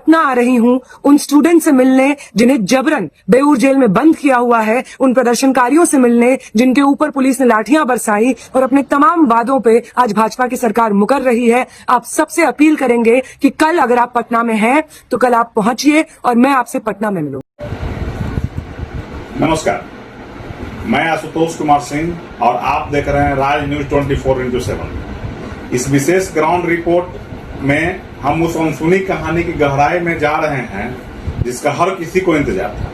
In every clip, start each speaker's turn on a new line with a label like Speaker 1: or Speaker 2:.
Speaker 1: पटना आ रही हूं उन स्टूडेंट से मिलने जिन्हें जबरन बेऊर जेल में बंद किया हुआ है, उन प्रदर्शनकारियों से मिलने जिनके ऊपर पुलिस ने लाठियां बरसाई और अपने तमाम वादों पे आज भाजपा की सरकार मुकर रही है। आप सबसे अपील करेंगे कि कल अगर आप पटना में हैं तो कल आप पहुंचिए और मैं आपसे पटना में मिलूंगा।
Speaker 2: नमस्कार, मैं आशुतोष कुमार सिंह और आप देख रहे हैं राज न्यूज 24x7। इस विशेष ग्राउंड रिपोर्ट में हम उस अनसुनी कहानी की गहराई में जा रहे हैं जिसका हर किसी को इंतजार था।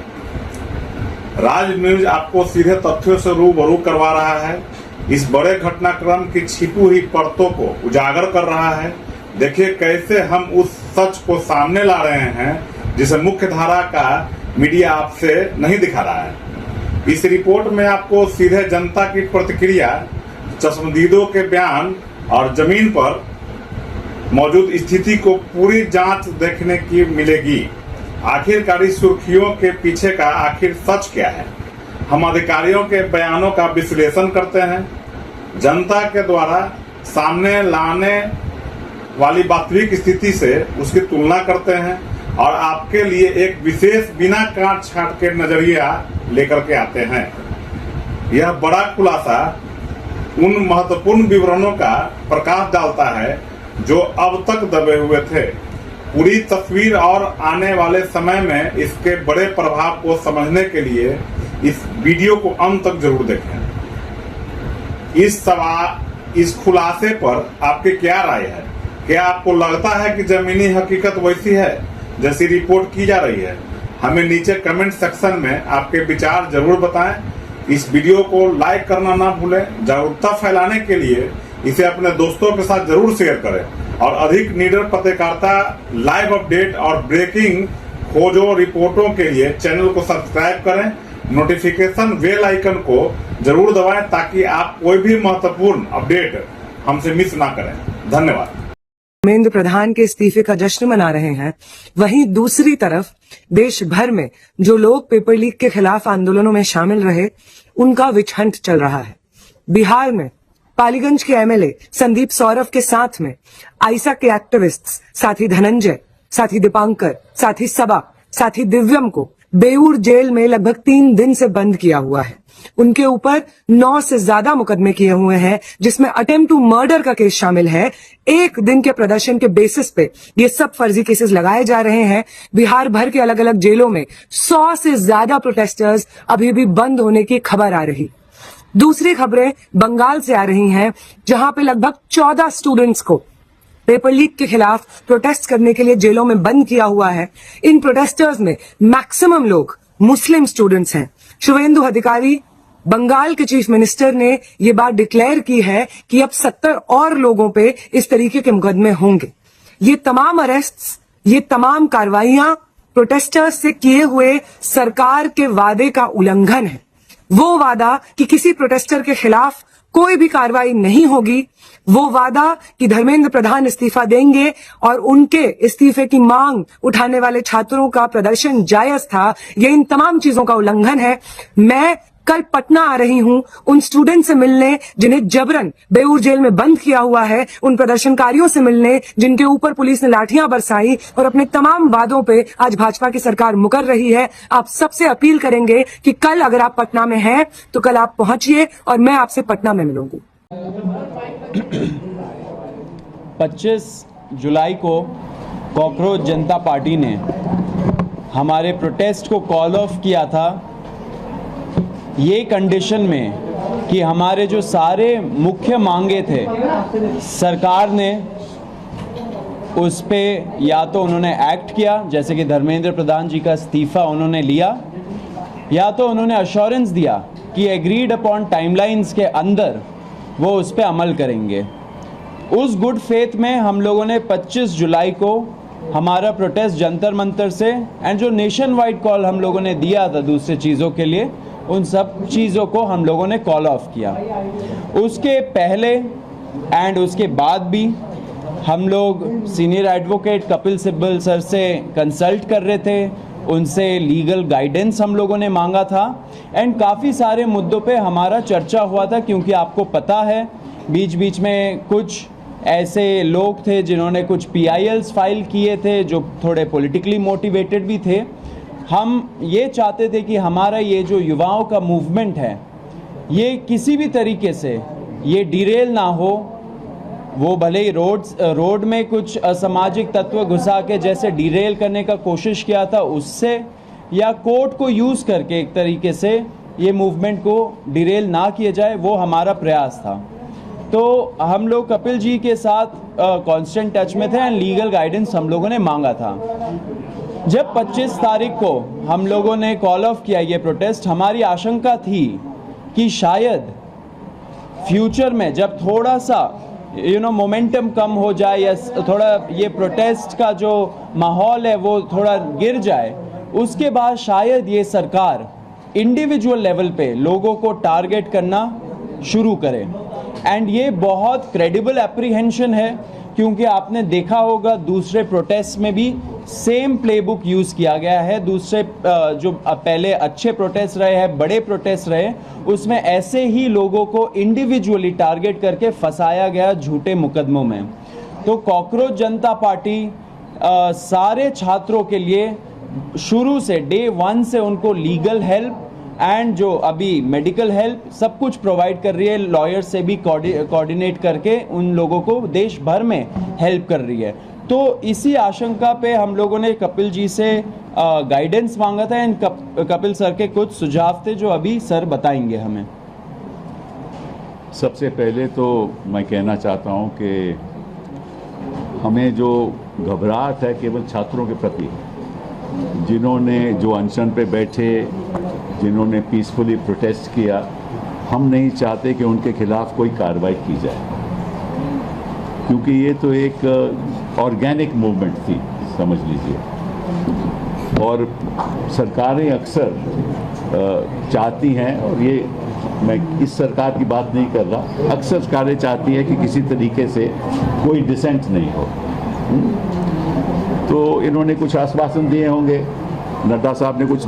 Speaker 2: राज न्यूज आपको सीधे तथ्यों से रूबरू करवा रहा है, इस बड़े घटनाक्रम की छिपी हुई परतों को उजागर कर रहा है। देखिए कैसे हम उस सच को सामने ला रहे हैं जिसे मुख्य धारा का मीडिया आपसे नहीं दिखा रहा है। इस रिपोर्ट में आपको सीधे जनता की प्रतिक्रिया, चश्मदीदों के बयान और जमीन पर मौजूद स्थिति को पूरी जांच देखने की मिलेगी। आखिरकारी सुर्खियों के पीछे का आखिर सच क्या है, हम अधिकारियों के बयानों का विश्लेषण करते हैं, जनता के द्वारा सामने लाने वाली वास्तविक स्थिति से उसकी तुलना करते हैं और आपके लिए एक विशेष बिना काट छाट के नजरिया लेकर के आते हैं। यह बड़ा खुलासा उन महत्वपूर्ण विवरणों का प्रकाश डालता है जो अब तक दबे हुए थे। पूरी तस्वीर और आने वाले समय में इसके बड़े प्रभाव को समझने के लिए इस वीडियो को अंत तक जरूर देखें। इस खुलासे पर आपकी क्या राय है? क्या आपको लगता है कि जमीनी हकीकत वैसी है जैसी रिपोर्ट की जा रही है? हमें नीचे कमेंट सेक्शन में आपके विचार जरूर बताएं। इस वीडियो को लाइक करना ना भूलें। जागरूकता फैलाने के लिए इसे अपने दोस्तों के साथ जरूर शेयर करें और अधिक निडर पत्रकारिता, लाइव अपडेट और ब्रेकिंग खोजों रिपोर्टों के लिए चैनल को सब्सक्राइब करें। नोटिफिकेशन बेल आइकन को जरूर दबाएं ताकि आप कोई भी महत्वपूर्ण अपडेट हमसे मिस ना करें। धन्यवाद।
Speaker 1: धर्मेंद्र प्रधान के इस्तीफे का जश्न मना रहे हैं, वहीं दूसरी तरफ देश भर में जो लोग पेपर लीक के खिलाफ आंदोलनों में शामिल रहे उनका विच हंट चल रहा है। बिहार में पालीगंज के एमएलए संदीप सौरभ के साथ में आइसा के एक्टिविस्ट्स साथी धनंजय, साथी दीपांकर, साथी सबा, साथी दिव्यम को बेऊर जेल में लगभग 3 दिन से बंद किया हुआ है। उनके ऊपर 9 से ज्यादा मुकदमे किए हुए हैं जिसमें अटेम्प्ट टू मर्डर का केस शामिल है। एक दिन के प्रदर्शन के बेसिस पे ये सब फर्जी केसेस लगाए जा रहे हैं। बिहार भर के अलग अलग जेलों में 100 से ज्यादा प्रोटेस्टर्स अभी भी बंद होने की खबर आ रही। दूसरी खबरें बंगाल से आ रही हैं जहां पे लगभग 14 स्टूडेंट्स को पेपर लीक के खिलाफ प्रोटेस्ट करने के लिए जेलों में बंद किया हुआ है। इन प्रोटेस्टर्स में मैक्सिमम लोग मुस्लिम स्टूडेंट्स हैं। शुभेंदु अधिकारी, बंगाल के चीफ मिनिस्टर ने ये बात डिक्लेयर की है कि अब 70 और लोगों पे इस तरीके के मुकदमे होंगे। ये तमाम अरेस्ट्स, ये तमाम कार्रवाइयां प्रोटेस्टर्स से किए हुए सरकार के वादे का उल्लंघन है। वो वादा कि किसी प्रोटेस्टर के खिलाफ कोई भी कार्रवाई नहीं होगी, वो वादा कि धर्मेंद्र प्रधान इस्तीफा देंगे और उनके इस्तीफे की मांग उठाने वाले छात्रों का प्रदर्शन जायज था, ये इन तमाम चीजों का उल्लंघन है। मैं कल पटना आ रही हूं उन स्टूडेंट से मिलने जिन्हें जबरन बेऊर जेल में बंद किया हुआ है, उन प्रदर्शनकारियों से मिलने जिनके ऊपर पुलिस ने लाठियां बरसाई और अपने तमाम वादों पे आज भाजपा की सरकार मुकर रही है। आप सबसे अपील करेंगे कि कल अगर आप पटना में हैं तो कल आप पहुंचिए और मैं आपसे पटना में मिलूंगी।
Speaker 3: 25 जुलाई को कॉकरोच जनता पार्टी ने हमारे प्रोटेस्ट को कॉल ऑफ किया था, ये कंडीशन में कि हमारे जो सारे मुख्य मांगे थे सरकार ने उस पे या तो उन्होंने एक्ट किया, जैसे कि धर्मेंद्र प्रधान जी का इस्तीफा उन्होंने लिया, या तो उन्होंने अश्योरेंस दिया कि एग्रीड अपॉन टाइमलाइंस के अंदर वो उस पे अमल करेंगे। उस गुड फेथ में हम लोगों ने 25 जुलाई को हमारा प्रोटेस्ट जंतर मंतर से एंड जो नेशन वाइड कॉल हम लोगों ने दिया था दूसरे चीज़ों के लिए, उन सब चीज़ों को हम लोगों ने कॉल ऑफ किया। उसके पहले एंड उसके बाद भी हम लोग senior advocate Kapil Sibal sir से कंसल्ट कर रहे थे, उनसे लीगल गाइडेंस हम लोगों ने मांगा था एंड काफ़ी सारे मुद्दों पे हमारा चर्चा हुआ था, क्योंकि आपको पता है बीच बीच में कुछ ऐसे लोग थे जिन्होंने कुछ PILs फाइल किए थे जो थोड़े पॉलिटिकली मोटिवेटेड भी थे। हम ये चाहते थे कि हमारा ये जो युवाओं का मूवमेंट है ये किसी भी तरीके से ये डिरेल ना हो। वो भले ही रोड में कुछ असामाजिक तत्व घुसा के जैसे डिरेल करने का कोशिश किया था उससे, या कोर्ट को यूज़ करके एक तरीके से ये मूवमेंट को डिरेल ना किया जाए, वो हमारा प्रयास था। तो हम लोग कपिल जी के साथ कांस्टेंट टच में थे एंड लीगल गाइडेंस हम लोगों ने मांगा था। जब 25 तारीख को हम लोगों ने कॉल ऑफ किया ये प्रोटेस्ट, हमारी आशंका थी कि शायद फ्यूचर में जब थोड़ा सा मोमेंटम कम हो जाए या थोड़ा ये प्रोटेस्ट का जो माहौल है वो थोड़ा गिर जाए, उसके बाद शायद ये सरकार इंडिविजुअल लेवल पे लोगों को टारगेट करना शुरू करे। एंड ये बहुत क्रेडिबल एप्रीहेंशन है क्योंकि आपने देखा होगा दूसरे प्रोटेस्ट में भी सेम प्लेबुक यूज़ किया गया है। दूसरे जो पहले अच्छे प्रोटेस्ट रहे हैं, बड़े प्रोटेस्ट रहे, उसमें ऐसे ही लोगों को इंडिविजुअली टारगेट करके फंसाया गया झूठे मुकदमों में। तो कॉकरोच जनता पार्टी सारे छात्रों के लिए शुरू से डे 1 से उनको लीगल हेल्प एंड जो अभी मेडिकल हेल्प सब कुछ प्रोवाइड कर रही है। लॉयर से भी कोऑर्डिनेट करके उन लोगों को देश भर में हेल्प कर रही है। तो इसी आशंका पे हम लोगों ने कपिल जी से गाइडेंस मांगा था एंड कपिल सर के कुछ सुझाव थे जो अभी सर बताएंगे हमें।
Speaker 4: सबसे पहले तो मैं कहना चाहता हूं कि हमें जो घबराहट है केवल छात्रों के प्रति, जिन्होंने जो अनशन पे बैठे, जिन्होंने पीसफुली प्रोटेस्ट किया, हम नहीं चाहते कि उनके खिलाफ कोई कार्रवाई की जाए, क्योंकि ये तो एक ऑर्गेनिक मूवमेंट थी, समझ लीजिए। और सरकारें अक्सर चाहती हैं, और ये मैं इस सरकार की बात नहीं कर रहा, अक्सर सरकारें चाहती हैं कि किसी तरीके से कोई डिसेंट नहीं हो। तो इन्होंने कुछ आश्वासन दिए होंगे, नड्डा साहब ने कुछ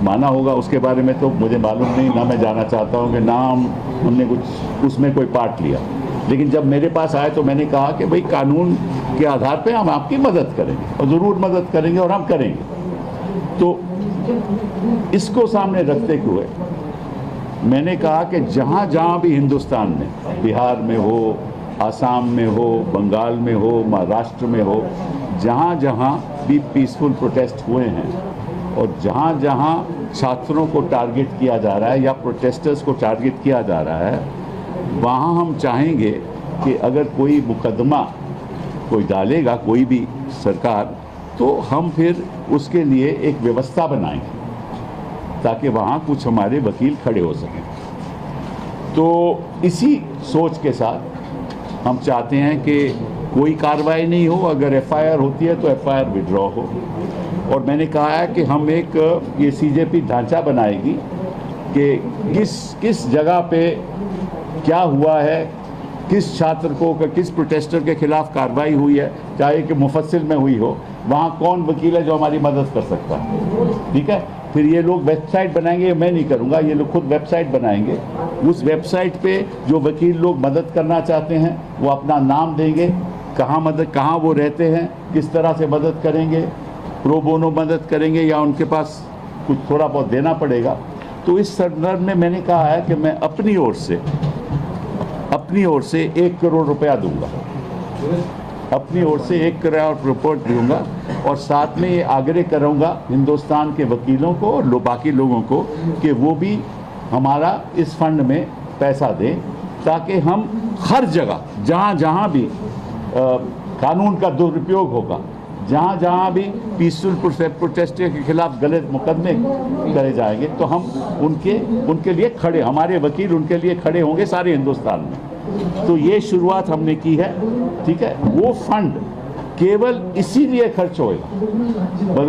Speaker 4: माना होगा, उसके बारे में तो मुझे मालूम नहीं, ना मैं जाना चाहता हूँ कि ना उनने कुछ उसमें कोई पार्ट लिया। लेकिन जब मेरे पास आए तो मैंने कहा कि भाई कानून के आधार पे हम आपकी मदद करेंगे, और ज़रूर मदद करेंगे और हम करेंगे। तो इसको सामने रखते हुए मैंने कहा कि जहाँ जहाँ भी हिंदुस्तान में, बिहार में हो, आसाम में हो, बंगाल में हो, महाराष्ट्र में हो, जहाँ जहाँ भी पीसफुल प्रोटेस्ट हुए हैं और जहाँ जहाँ छात्रों को टारगेट किया जा रहा है या प्रोटेस्टर्स को टारगेट किया जा रहा है, वहाँ हम चाहेंगे कि अगर कोई मुकदमा कोई डालेगा कोई भी सरकार, तो हम फिर उसके लिए एक व्यवस्था बनाएंगे ताकि वहाँ कुछ हमारे वकील खड़े हो सकें। तो इसी सोच के साथ हम चाहते हैं कि कोई कार्रवाई नहीं हो, अगर FIR होती है तो FIR विड्रॉ हो। और मैंने कहा है कि हम एक ये CJP ढांचा बनाएगी कि किस जगह पे क्या हुआ है, किस छात्र को, किस प्रोटेस्टर के खिलाफ कार्रवाई हुई है, चाहे कि मुफस्सिल में हुई हो, वहाँ कौन वकील है जो हमारी मदद कर सकता है। ठीक है, फिर ये लोग वेबसाइट बनाएंगे, मैं नहीं करूँगा, ये लोग खुद वेबसाइट बनाएंगे। उस वेबसाइट पे जो वकील लोग मदद करना चाहते हैं वो अपना नाम देंगे, कहाँ वो रहते हैं, किस तरह से मदद करेंगे, प्रो बोनो मदद करेंगे या उनके पास कुछ थोड़ा बहुत देना पड़ेगा। तो इस संदर्भ में मैंने कहा है कि मैं अपनी ओर से 1 करोड़ रुपया दूंगा, अपनी ओर से 1 करोड़ रुपया दूंगा, और साथ में ये आग्रह करूंगा हिंदुस्तान के वकीलों को और बाकी लोगों को कि वो भी हमारा इस फंड में पैसा दें, ताकि हम हर जगह जहाँ जहाँ भी कानून का दुरुपयोग होगा, जहाँ जहाँ भी पीसफुल प्रोटेस्ट के खिलाफ गलत मुकदमे करे जाएंगे, तो हम उनके लिए खड़े, हमारे वकील उनके लिए खड़े होंगे सारे हिंदुस्तान में। तो ये शुरुआत हमने की है। ठीक है, वो फंड केवल इसीलिए खर्च होएगा,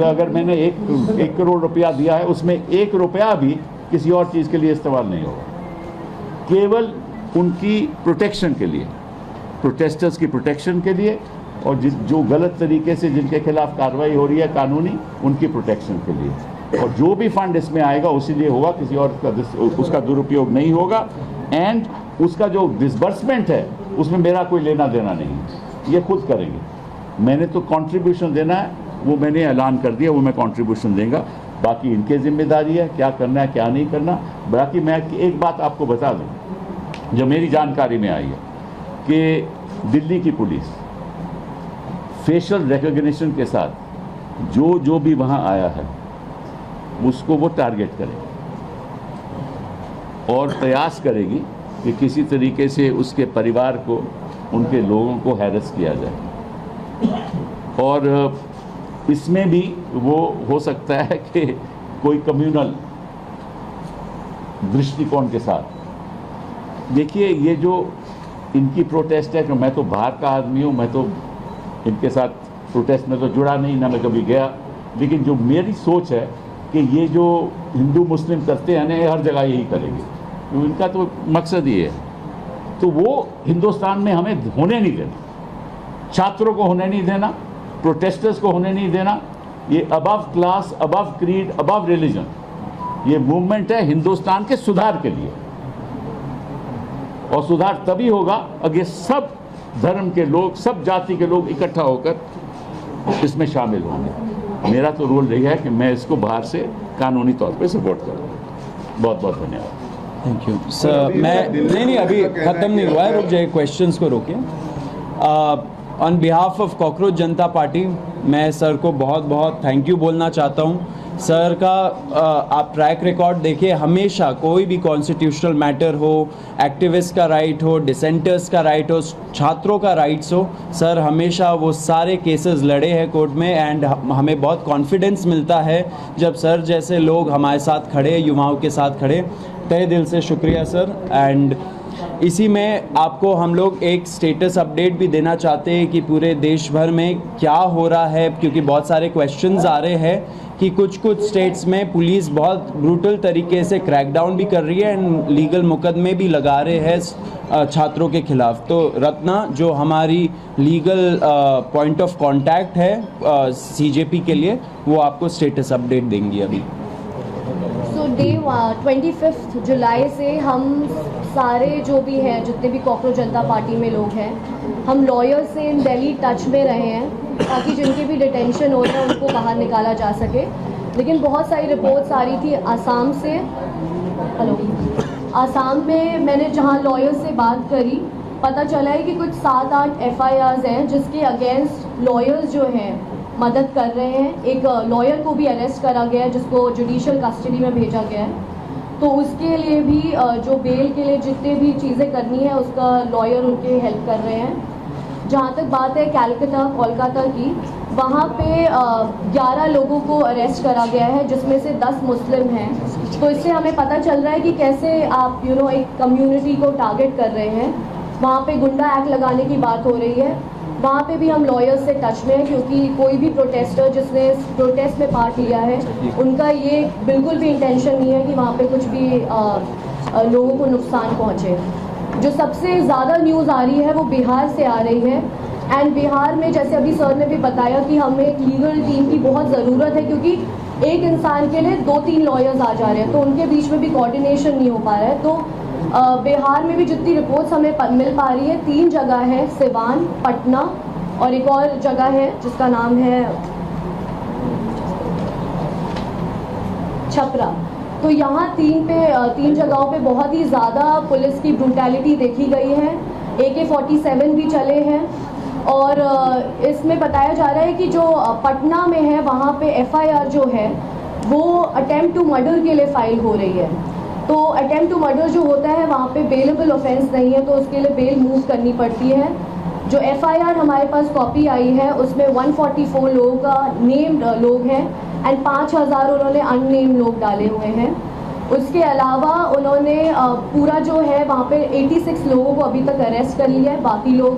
Speaker 4: अगर मैंने 1 करोड़ रुपया दिया है उसमें 1 रुपया भी किसी और चीज़ के लिए इस्तेमाल नहीं होगा, केवल उनकी प्रोटेक्शन के लिए, प्रोटेस्टर्स की प्रोटेक्शन के लिए, और जो गलत तरीके से जिनके खिलाफ कार्रवाई हो रही है कानूनी, उनकी प्रोटेक्शन के लिए। और जो भी फंड इसमें आएगा उसी लिए होगा, किसी और उसका दुरुपयोग नहीं होगा। एंड उसका जो डिसबर्समेंट है उसमें मेरा कोई लेना देना नहीं है, ये खुद करेंगे। मैंने तो कंट्रीब्यूशन देना है, वो मैंने ऐलान कर दिया, वो मैं कंट्रीब्यूशन देंगे। बाकी इनके जिम्मेदारी है क्या करना है क्या नहीं करना। बाकी मैं एक बात आपको बता दूं जो मेरी जानकारी में आई है कि दिल्ली की पुलिस फेशियल रिकॉग्निशन के साथ जो भी वहाँ आया है उसको वो टारगेट करेगी और प्रयास करेगी कि किसी तरीके से उसके परिवार को, उनके लोगों को हैरेस किया जाए। और इसमें भी वो हो सकता है कि कोई कम्युनल दृष्टिकोण के साथ। देखिए ये जो इनकी प्रोटेस्ट है कि मैं तो बाहर का आदमी हूँ, मैं तो इनके साथ प्रोटेस्ट में तो जुड़ा नहीं, ना मैं कभी गया, लेकिन जो मेरी सोच है कि ये जो हिंदू मुस्लिम करते हैं ना, ये हर जगह यही करेंगे, तो इनका तो मकसद ये है। तो वो हिंदुस्तान में हमें होने नहीं देना, छात्रों को होने नहीं देना, प्रोटेस्टर्स को होने नहीं देना। ये above class, above creed, above religion, ये मूवमेंट है हिंदुस्तान के सुधार के लिए, और सुधार तभी होगा अगर सब धर्म के लोग, सब जाति के लोग इकट्ठा होकर इसमें शामिल होंगे। मेरा तो रोल रही है कि मैं इसको बाहर से कानूनी तौर पे सपोर्ट करूँ। बहुत बहुत धन्यवाद।
Speaker 3: Thank you sir. मैं नहीं अभी ख़त्म नहीं हुआ है, रुक जाइए, क्वेश्चंस को रोकिए। On behalf of cockroach Janata party मैं सर को बहुत बहुत थैंक यू बोलना चाहता हूँ। सर का आप ट्रैक रिकॉर्ड देखिए, हमेशा कोई भी कॉन्स्टिट्यूशनल मैटर हो, एक्टिविस्ट का राइट हो, डिसेंटर्स का राइट हो, छात्रों का राइट्स हो, सर हमेशा वो सारे केसेस लड़े हैं कोर्ट में। एंड हमें बहुत कॉन्फिडेंस मिलता है जब सर जैसे लोग हमारे साथ खड़े, युवाओं के साथ खड़े। तहे दिल से शुक्रिया सर। एंड इसी में आपको हम लोग एक स्टेटस अपडेट भी देना चाहते हैं कि पूरे देश भर में क्या हो रहा है, क्योंकि बहुत सारे क्वेश्चंस आ रहे हैं कि कुछ स्टेट्स में पुलिस बहुत ब्रूटल तरीके से क्रैकडाउन भी कर रही है एंड लीगल मुकदमे भी लगा रहे हैं छात्रों के खिलाफ। तो रत्ना जो हमारी लीगल पॉइंट ऑफ कांटेक्ट है सीजेपी के लिए, वो आपको स्टेटस अपडेट देंगी अभी।
Speaker 5: सो डे 25 जुलाई से हम सारे जो भी हैं, जितने भी कॉकरोच जनता पार्टी में लोग हैं, हम लॉयर्स से इन दिल्ली टच में रहे हैं ताकि जिनके भी डिटेंशन हो रहे हैं उनको बाहर निकाला जा सके। लेकिन बहुत सारी रिपोर्ट्स आ रही थी आसाम से। हेलो, आसाम में मैंने जहाँ लॉयर्स से बात करी, पता चला है कि कुछ 7-8 FIRs हैं जिसके अगेंस्ट लॉयर्स जो हैं मदद कर रहे हैं। एक लॉयर को भी अरेस्ट करा गया है जिसको जुडिशियल कस्टडी में भेजा गया है। तो उसके लिए भी जो बेल के लिए जितने भी चीज़ें करनी है उसका लॉयर उनके हेल्प कर रहे हैं। जहाँ तक बात है कोलकाता की, वहाँ पे 11 लोगों को अरेस्ट करा गया है जिसमें से 10 मुस्लिम हैं। तो इससे हमें पता चल रहा है कि कैसे आप एक कम्युनिटी को टारगेट कर रहे हैं। वहाँ पे गुंडा एक्ट लगाने की बात हो रही है। वहाँ पे भी हम लॉयर्स से टच में हैं क्योंकि कोई भी प्रोटेस्टर जिसने प्रोटेस्ट में पार्ट लिया है, उनका ये बिल्कुल भी इंटेंशन नहीं है कि वहाँ पे कुछ भी लोगों को नुकसान पहुँचे। जो सबसे ज़्यादा न्यूज़ आ रही है वो बिहार से आ रही है। एंड बिहार में जैसे अभी सर ने भी बताया कि हमें एक लीगल टीम की बहुत ज़रूरत है क्योंकि एक इंसान के लिए 2-3 लॉयर्स आ जा रहे हैं, तो उनके बीच में भी कोऑर्डिनेशन नहीं हो पा रहा है। तो बिहार में भी जितनी रिपोर्ट्स हमें मिल पा रही है, 3 जगह है, सिवान, पटना और एक और जगह है जिसका नाम है छपरा। तो यहाँ 3 जगहों पे बहुत ही ज़्यादा पुलिस की ब्रूटैलिटी देखी गई है। AK-47 भी चले हैं। और इसमें बताया जा रहा है कि जो पटना में है वहाँ पे FIR जो है वो अटेम्प्ट टू मर्डर के लिए फाइल हो रही है। तो अटेम्प्ट टू मर्डर जो होता है वहाँ पे बेलेबल ऑफेंस नहीं है, तो उसके लिए बेल मूव करनी पड़ती है। जो FIR हमारे पास कॉपी आई है उसमें 144 लोगों का नेम्ड लोग हैं एंड 5000 उन्होंने अननेम्ड लोग डाले हुए हैं। उसके अलावा उन्होंने पूरा जो है वहाँ पे 86 लोगों को अभी तक अरेस्ट कर लिया है, बाकी लोग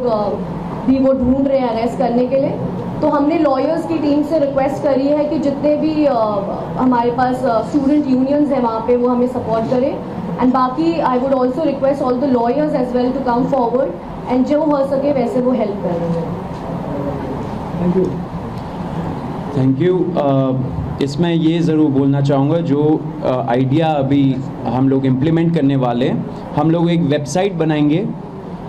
Speaker 5: भी वो ढूंढ रहे हैं अरेस्ट करने के लिए। तो हमने लॉयर्स की टीम से रिक्वेस्ट करी है कि जितने भी हमारे पास स्टूडेंट यूनियंस हैं वहाँ पे वो हमें सपोर्ट करें। एंड बाकी I would also request all the lawyers as well to come forward and जो हो सके वैसे वो हेल्प करें।
Speaker 3: Thank you. इसमें ये ज़रूर बोलना चाहूँगा, जो आइडिया अभी हम लोग इम्प्लीमेंट करने वाले हैं, हम लोग एक वेबसाइट बनाएंगे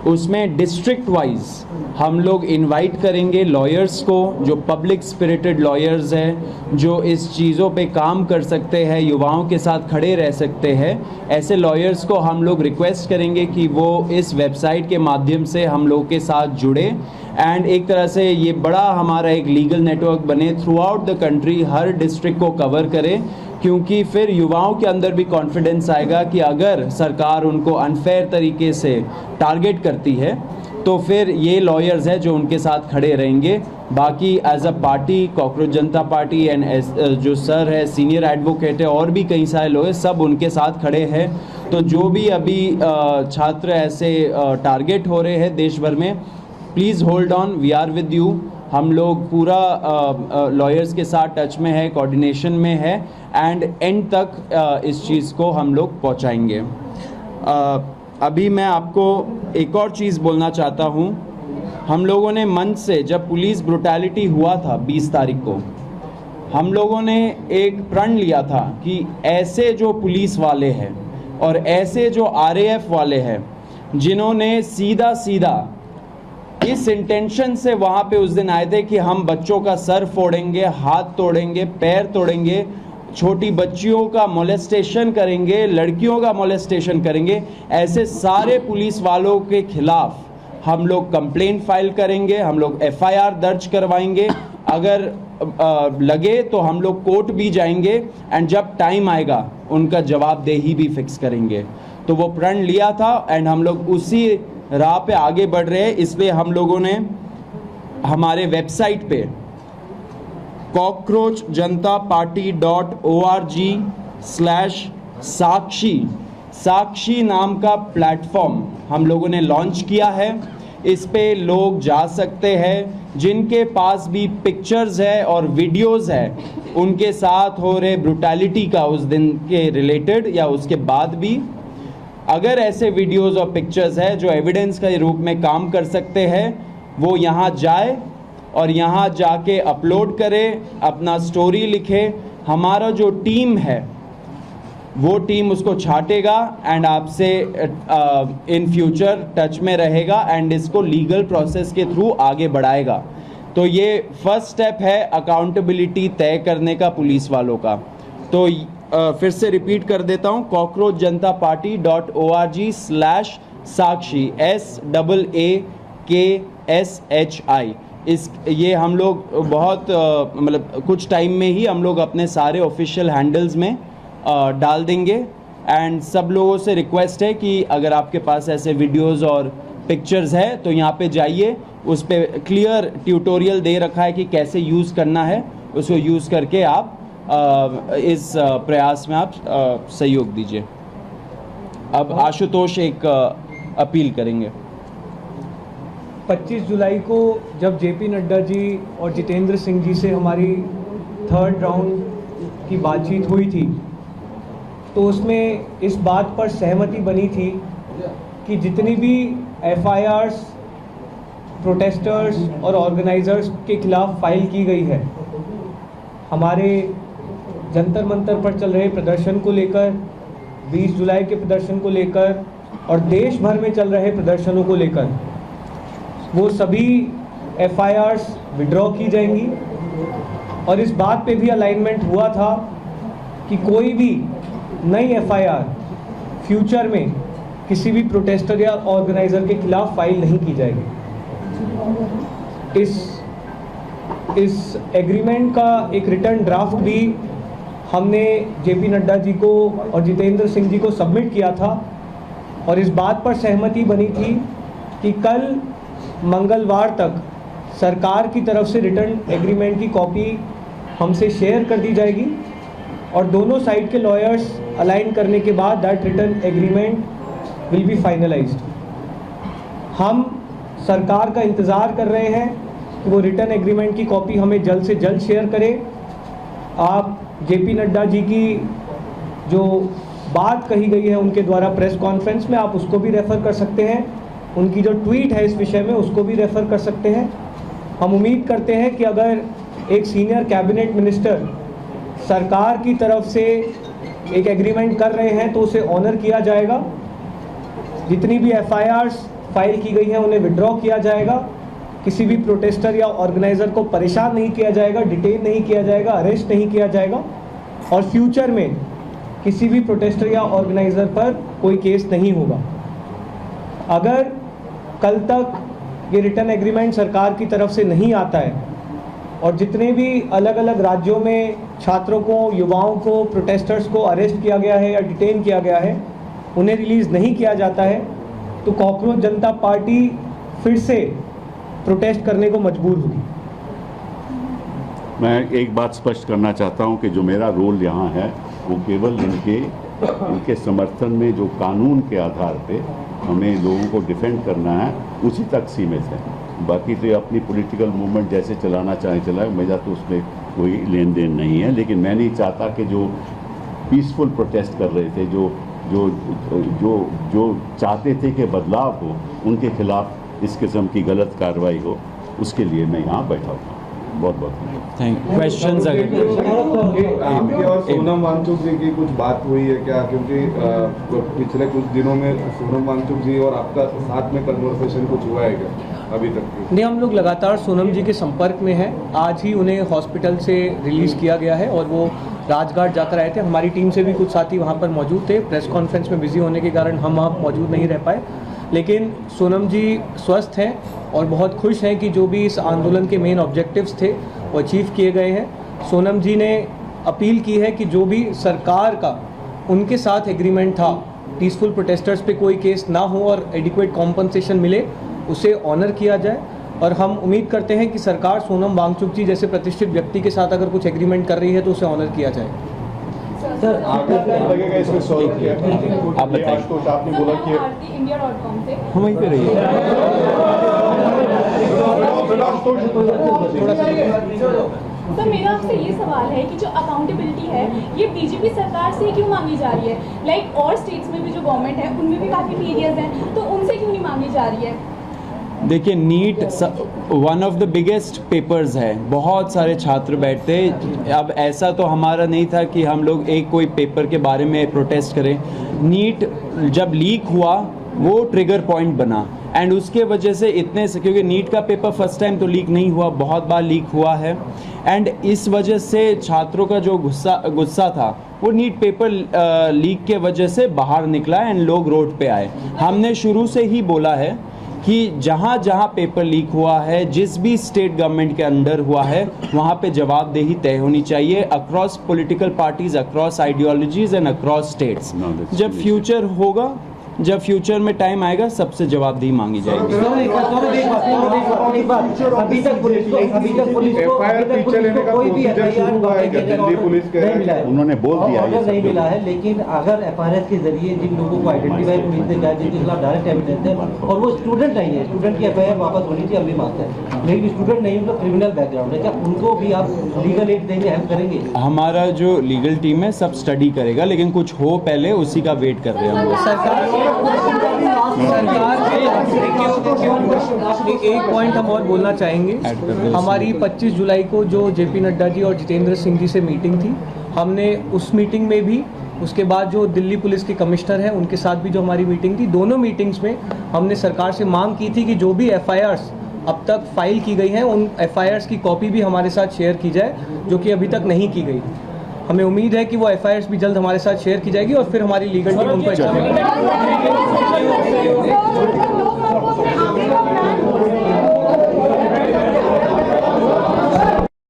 Speaker 3: उसमें डिस्ट्रिक्ट वाइज हम लोग इनवाइट करेंगे लॉयर्स को, जो पब्लिक स्पिरिटेड लॉयर्स हैं, जो इस चीज़ों पे काम कर सकते हैं, युवाओं के साथ खड़े रह सकते हैं। ऐसे लॉयर्स को हम लोग रिक्वेस्ट करेंगे कि वो इस वेबसाइट के माध्यम से हम लोग के साथ जुड़े एंड एक तरह से ये बड़ा हमारा एक लीगल नेटवर्क बने, through out the country her district को कवर करे, क्योंकि फिर युवाओं के अंदर भी कॉन्फिडेंस आएगा कि अगर सरकार उनको अनफेयर तरीके से टारगेट करती है तो फिर ये लॉयर्स हैं जो उनके साथ खड़े रहेंगे। बाकी as a party cockroach Janata party and जो सर है सीनियर एडवोकेट है और भी कई सारे लोग हैं, सब उनके साथ खड़े हैं। तो जो भी अभी छात्र ऐसे टारगेट हो रहे हैं देश भर में, please hold on, we are with you. हम लोग पूरा लॉयर्स के साथ टच में है, कोऑर्डिनेशन में है एंड एंड तक इस चीज़ को हम लोग पहुंचाएंगे। अभी मैं आपको एक और चीज़ बोलना चाहता हूं। हम लोगों ने मंच से, जब पुलिस ब्रुटैलिटी हुआ था 20 तारीख को, हम लोगों ने एक प्रण लिया था कि ऐसे जो पुलिस वाले हैं और ऐसे जो RAF वाले हैं जिन्होंने सीधा सीधा इस इंटेंशन से वहाँ पे उस दिन आए थे कि हम बच्चों का सर फोड़ेंगे, हाथ तोड़ेंगे, पैर तोड़ेंगे, छोटी बच्चियों का मोलेस्टेशन करेंगे, लड़कियों का मोलेस्टेशन करेंगे, ऐसे सारे पुलिस वालों के खिलाफ हम लोग कंप्लेंट फाइल करेंगे, हम लोग FIR दर्ज करवाएंगे, अगर लगे तो हम लोग कोर्ट भी जाएंगे एंड जब टाइम आएगा उनका जवाबदेही भी फिक्स करेंगे। तो वो प्रण लिया था एंड हम लोग उसी राह पे आगे बढ़ रहे हैं। इसलिए हम लोगों ने हमारे वेबसाइट पे cockroachjantaparty.org/साक्षी नाम का प्लेटफॉर्म हम लोगों ने लॉन्च किया है। इस पे लोग जा सकते हैं जिनके पास भी पिक्चर्स है और वीडियोस है उनके साथ हो रहे ब्रुटैलिटी का उस दिन के रिलेटेड या उसके बाद भी। अगर ऐसे वीडियोस और पिक्चर्स है जो एविडेंस के रूप में काम कर सकते हैं, वो यहाँ जाए और यहाँ जाके अपलोड करे, अपना स्टोरी लिखे। हमारा जो टीम है वो टीम उसको छाटेगा एंड आपसे इन फ्यूचर टच में रहेगा एंड इसको लीगल प्रोसेस के थ्रू आगे बढ़ाएगा। तो ये फर्स्ट स्टेप है अकाउंटेबिलिटी तय करने का पुलिस वालों का। तो फिर से रिपीट कर देता हूँ, cockroachjantaparty.org/साक्षी SAAKSHI। ये हम लोग बहुत मतलब कुछ टाइम में ही हम लोग अपने सारे ऑफिशियल हैंडल्स में डाल देंगे एंड सब लोगों से रिक्वेस्ट है कि अगर आपके पास ऐसे वीडियोस और पिक्चर्स है तो यहाँ पे जाइए, उस पे क्लियर ट्यूटोरियल दे रखा है कि कैसे यूज़ करना है, उसको यूज़ करके आप इस प्रयास में आप सहयोग दीजिए। अब आशुतोष एक अपील करेंगे।
Speaker 6: 25 जुलाई को जब JP नड्डा जी और जितेंद्र सिंह जी से हमारी 3rd राउंड की बातचीत हुई थी तो उसमें इस बात पर सहमति बनी थी कि जितनी भी FIRs प्रोटेस्टर्स और ऑर्गेनाइजर्स के खिलाफ फाइल की गई है, हमारे जंतर मंतर पर चल रहे प्रदर्शन को लेकर, 20 जुलाई के प्रदर्शन को लेकर और देश भर में चल रहे प्रदर्शनों को लेकर, वो सभी FIRs विड्रॉ की जाएंगी। और इस बात पे भी अलाइनमेंट हुआ था कि कोई भी नई FIR फ्यूचर में किसी भी प्रोटेस्टर या ऑर्गेनाइजर के खिलाफ फाइल नहीं की जाएगी। इस एग्रीमेंट का एक रिटर्न ड्राफ्ट भी हमने JP नड्डा जी को और जितेंद्र सिंह जी को सबमिट किया था और इस बात पर सहमति बनी थी कि कल मंगलवार तक सरकार की तरफ से रिटर्न एग्रीमेंट की कॉपी हमसे शेयर कर दी जाएगी और दोनों साइड के लॉयर्स अलाइन करने के बाद that return agreement will be finalised. हम सरकार का इंतज़ार कर रहे हैं कि वो रिटर्न एग्रीमेंट की कॉपी हमें जल्द से जल्द शेयर करें। आप JP नड्डा जी की जो बात कही गई है उनके द्वारा प्रेस कॉन्फ्रेंस में, आप उसको भी रेफ़र कर सकते हैं। उनकी जो ट्वीट है इस विषय में उसको भी रेफ़र कर सकते हैं। हम उम्मीद करते हैं कि अगर एक सीनियर कैबिनेट मिनिस्टर सरकार की तरफ से एक एग्रीमेंट कर रहे हैं तो उसे ऑनर किया जाएगा। जितनी भी FIRs फाइल की गई हैं उन्हें विड्रॉ किया जाएगा। किसी भी प्रोटेस्टर या ऑर्गेनाइज़र को परेशान नहीं किया जाएगा, डिटेन नहीं किया जाएगा, अरेस्ट नहीं किया जाएगा और फ्यूचर में किसी भी प्रोटेस्टर या ऑर्गेनाइज़र पर कोई केस नहीं होगा। अगर कल तक ये रिटर्न एग्रीमेंट सरकार की तरफ से नहीं आता है और जितने भी अलग अलग राज्यों में छात्रों को, युवाओं को, प्रोटेस्टर्स को अरेस्ट किया गया है या डिटेन किया गया है, उन्हें रिलीज़ नहीं किया जाता है, तो कॉकरोच जनता पार्टी फिर से प्रोटेस्ट करने को मजबूर होगी।
Speaker 4: मैं एक बात स्पष्ट करना चाहता हूं कि जो मेरा रोल यहाँ है वो केवल इनके समर्थन में जो कानून के आधार पे हमें लोगों को डिफेंड करना है उसी तक सीमित है। बाकी तो ये अपनी पॉलिटिकल मूवमेंट जैसे चलाना चाहे चलाए, मेरा तो उसमें कोई लेन देन नहीं है। लेकिन मैं नहीं चाहता कि जो पीसफुल प्रोटेस्ट कर रहे थे, जो चाहते थे कि बदलाव हो, उनके खिलाफ इस किस्म की गलत कार्रवाई हो, उसके लिए मैं यहाँ बैठा हूँ। बहुत बहुत
Speaker 3: थैंक यू। क्वेश्चंस
Speaker 7: आपकी और सोनम वांगचुक जी की कुछ बात हुई है क्या? क्योंकि पिछले कुछ दिनों में सोनम वांगचुक जी और आपका साथ में कन्वर्सेशन कुछ हुआ है क्या अभी तक की?
Speaker 6: नहीं, हम लोग लगातार सोनम जी के संपर्क में हैं। आज ही उन्हें हॉस्पिटल से रिलीज़ किया गया है और वो राजघाट जाकर आए थे। हमारी टीम से भी कुछ साथी वहाँ पर मौजूद थे। प्रेस कॉन्फ्रेंस में बिजी होने के कारण हम वहाँ मौजूद नहीं रह पाए, लेकिन सोनम जी स्वस्थ हैं और बहुत खुश हैं कि जो भी इस आंदोलन के मेन ऑब्जेक्टिव्स थे वो अचीव किए गए हैं। सोनम जी ने अपील की है कि जो भी सरकार का उनके साथ एग्रीमेंट था, पीसफुल प्रोटेस्टर्स पे कोई केस ना हो और एडिक्वेट कॉम्पनसेशन मिले, उसे ऑनर किया जाए। और हम उम्मीद करते हैं कि सरकार सोनम वांगचुक जी जैसे प्रतिष्ठित व्यक्ति के साथ अगर कुछ एग्रीमेंट कर रही है तो उसे ऑनर किया जाए।
Speaker 7: सर आपको लगेगा इसमें सॉल्व किया?
Speaker 3: आप बताइए।
Speaker 7: आशुतोष आपने बोला कि
Speaker 5: India.com से
Speaker 3: हम वहीं पे रहिए।
Speaker 8: तो मेरा आपसे ये सवाल है कि जो अकाउंटेबिलिटी है ये बीजेपी सरकार से क्यों मांगी जा रही है? लाइक और स्टेट्स में भी जो गवर्नमेंट है उनमें भी काफ़ी एरियाज हैं, तो उनसे क्यों नहीं मांगी जा रही है?
Speaker 3: देखिए, NEET one of the biggest papers है, बहुत सारे छात्र बैठते। अब ऐसा तो हमारा नहीं था कि हम लोग एक कोई पेपर के बारे में प्रोटेस्ट करें। नीट जब लीक हुआ वो ट्रिगर पॉइंट बना एंड उसके वजह से इतने से, क्योंकि नीट का पेपर फर्स्ट टाइम तो लीक नहीं हुआ, बहुत बार लीक हुआ है एंड इस वजह से छात्रों का जो गुस्सा था वो नीट पेपर लीक के वजह से बाहर निकला एंड लोग रोड पे आए। हमने शुरू से ही बोला है कि जहाँ जहाँ पेपर लीक हुआ है, जिस भी स्टेट गवर्नमेंट के अंडर हुआ है, वहाँ पे जवाबदेही तय होनी चाहिए across political parties, across ideologies and across states. जब फ्यूचर होगा, जब फ्यूचर में टाइम आएगा, सबसे जवाबदेही मांगी जाएगी।
Speaker 7: अभी तक पुलिस को FIR पीछे लेने का प्रोसीजर शुरू हुआ है क्या? दिल्ली पुलिस के
Speaker 4: उन्होंने बोल दिया ये सब
Speaker 9: नहीं मिला है, लेकिन अगर FIR के जरिए जिन लोगों को आइडेंटिफाई पुलिस ने किया, जिनके खिलाफ डायरेक्ट एविडेंस है और वो स्टूडेंट नहीं है, स्टूडेंट की FIR वापस होनी चाहिए, हम भी मांगते हैं, लेकिन स्टूडेंट नहीं, उनका क्रिमिनल बैकग्राउंड है, क्या उनको भी आप लीगल एड देंगे, हेल्प करेंगे?
Speaker 3: हमारा जो लीगल टीम है सब स्टडी करेगा, लेकिन कुछ हो पहले उसी का वेट कर रहे हैं हम लोग।
Speaker 6: एक पॉइंट हम और बोलना चाहेंगे। हमारी 25 जुलाई को जो JP नड्डा जी और जितेंद्र सिंह जी से मीटिंग थी, हमने उस मीटिंग में भी, उसके बाद जो दिल्ली पुलिस के कमिश्नर हैं उनके साथ भी जो हमारी मीटिंग थी, दोनों मीटिंग्स में हमने सरकार से मांग की थी कि जो भी FIRs अब तक फाइल की गई हैं उन FIRs की कॉपी भी हमारे साथ शेयर की जाए, जो कि अभी तक नहीं की गई। हमें उम्मीद है कि वो FIRs भी जल्द हमारे साथ शेयर की जाएगी और फिर हमारी लीगल टीम उनको